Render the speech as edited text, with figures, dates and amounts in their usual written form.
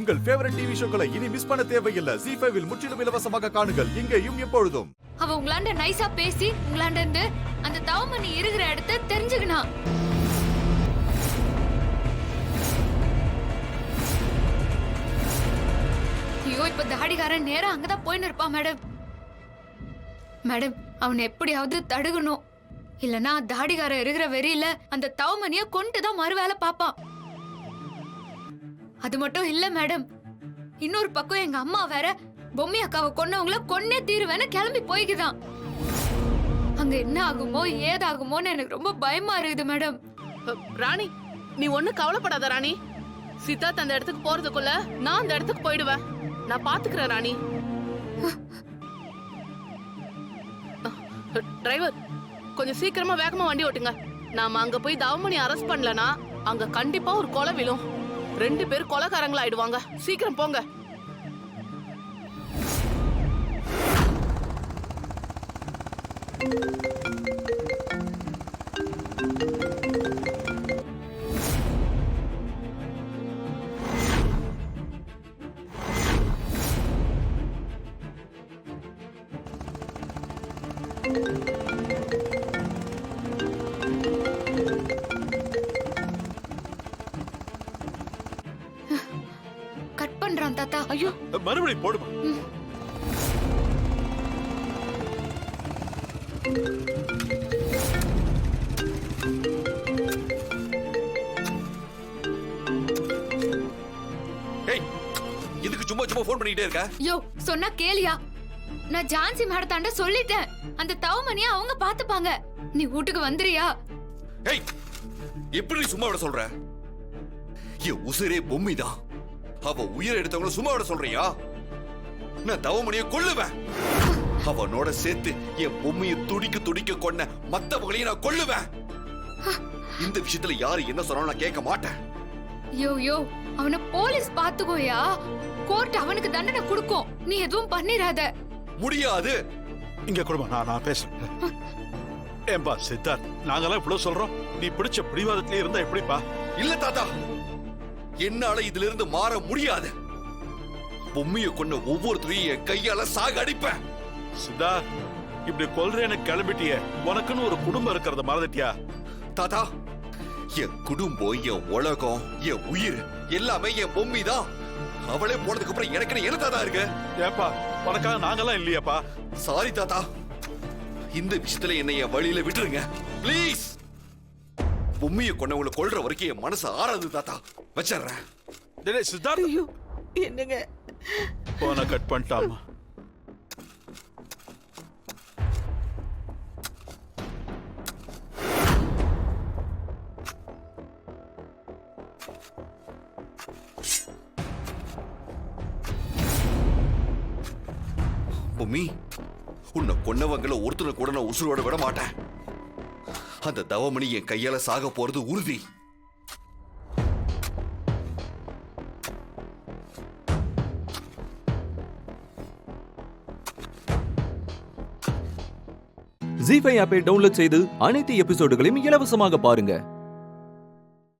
உங்கள் favourite TV ஷோக்களை இனி miss பண்ண தேவையில்லை. ZEE5 இல் முற்றிலும் இலவசமாக காணுங்கள். இங்கேயும் எப்பொழுதும். அவ உங்களாண்ட நைஸா பேசி உங்களாண்ட இருந்து அந்த தவமணி இருக்கிற இடத்தை தெரிஞ்சுக்கணா. ஐயோ, இப்ப தாடிகாரன் நேரா அங்கதான் போயின்னு இருப்பான் மேடம். மேடம், அவனை எப்படியாவது தடுக்கணும். இல்லனா தாடிகாரன் இருக்கிற வெறியில அந்த தவமணிய கொண்டுதான் மறுவேளை பாப்பான். அது மட்டும் இல்ல மேடம், இன்னொரு பக்கம் எங்க அம்மா வேற பொம்மி அக்காவை கொன்னவங்கள கொன்னே தீருவேன்னு கிளம்பி போய்க்குதான். அங்க என்ன ஆகுமோ ஏதாகுமோன்னு எனக்கு ரொம்ப பயமா இருக்குது மேடம். ராணி, நீ ஒண்ணு கவலைப்படாத ராணி. சித்தார்த் அந்த இடத்துக்கு போறதுக்குள்ள நான் அந்த இடத்துக்கு போயிடுவேன். நான் பாத்துக்கிறேன் ராணி. டிரைவர், கொஞ்சம் சீக்கிரமா வேகமா வண்டி ஓட்டுங்க. நாம அங்க போய் தவமணி அரெஸ்ட் பண்ணலனா அங்க கண்டிப்பா ஒரு கொலை விழும். 2 பேர் கொலைகாரங்களா ஆயிடுவாங்க. சீக்கிரம் போங்க. கட் பண்றான் தாத்தா. ஐயோ, மறுபடியும் போடுமா. இதுக்கு சும்மா சும்மா போன் பண்ணிட்டே இருக்க? யோ, சொன்னா கேளியா? நான் ஜான்சி மேடத்தாண்ட சொல்லிட்டேன். அந்த தவமணிய அவங்க பாத்துப்பாங்க. நீ வீட்டுக்கு வந்துறியா? ஏய், எப்படி சும்மா விட சொல்ற? என் உசிரே பொம்மிதான். அவ உயிரை எடுத்தவங்கள சும்மா விட சொல்றியா? நான் தவமணிய கொல்லுவேன். அவனோட சேர்த்து என் பொம்மையை துடிக்க துடிக்க கொன்ன மத்தவங்களையும் நான் கொல்லுவேன். இந்த விஷயத்துல யாரு என்ன சொன்னாலும் நான் கேட்க மாட்டேன். யோ யோ, அவனை போலீஸ் பாத்துக்கோயா. கோர்ட் அவனுக்கு தண்டனை கொடுக்கும். நீ எதுவும் பண்ணிராத. முடியாது. இங்க கொடுமா, நான் பேசுறேன். ஏன்பா சித்தார்த், நாங்கெல்லாம் இவ்வளவு சொல்றோம், நீ பிடிச்ச பிடிவாதத்திலே இருந்தா எப்படிப்பா? இல்ல தாத்தா, என்னால இதுல இருந்து மாற முடியாது. பொம்மையை கொண்ட ஒவ்வொருத்தரையும் என் கையால சாக அடிப்பேன். சித்தார்த், இப்படி கொல்றேன்னு கிளம்பிட்டிய, உனக்குன்னு ஒரு குடும்பம் இருக்கிறத மறந்துட்டியா? தாத்தா, என் குடும்பம், என் உலகம், என் உயிர் எல்லாமே என் பொம்மி தான். அவளே போனதுக்கு அப்புறம் எனக்கு என்ன தாத்தா இருக்கு? ஏப்பா, உனக்காக நாங்கெல்லாம் இல்லையாப்பா? சாரி தாத்தா, இந்த விஷயத்துல என்னை என் வழியில விட்டுருங்க பிளீஸ். பொம்மையை கொண்டவங்களை கொல்ற வரைக்கும் என் மனசு ஆறாது தாத்தா. வச்சிடுறேன். டேய் சித்தார்த், ஐயோ என்னங்க, போன கட் பண்ணிட்டாமா? பொம்மி, உன்னை கொன்னவங்களை ஒருத்தனை கூட நான் உசுரோட விட மாட்டேன். அந்த தவமணி என் கையால சாக போறது உறுதி. ZEE5 ஆப்பை டவுன்லோட் செய்து அனைத்து எபிசோடுகளையும் இலவசமாக பாருங்க.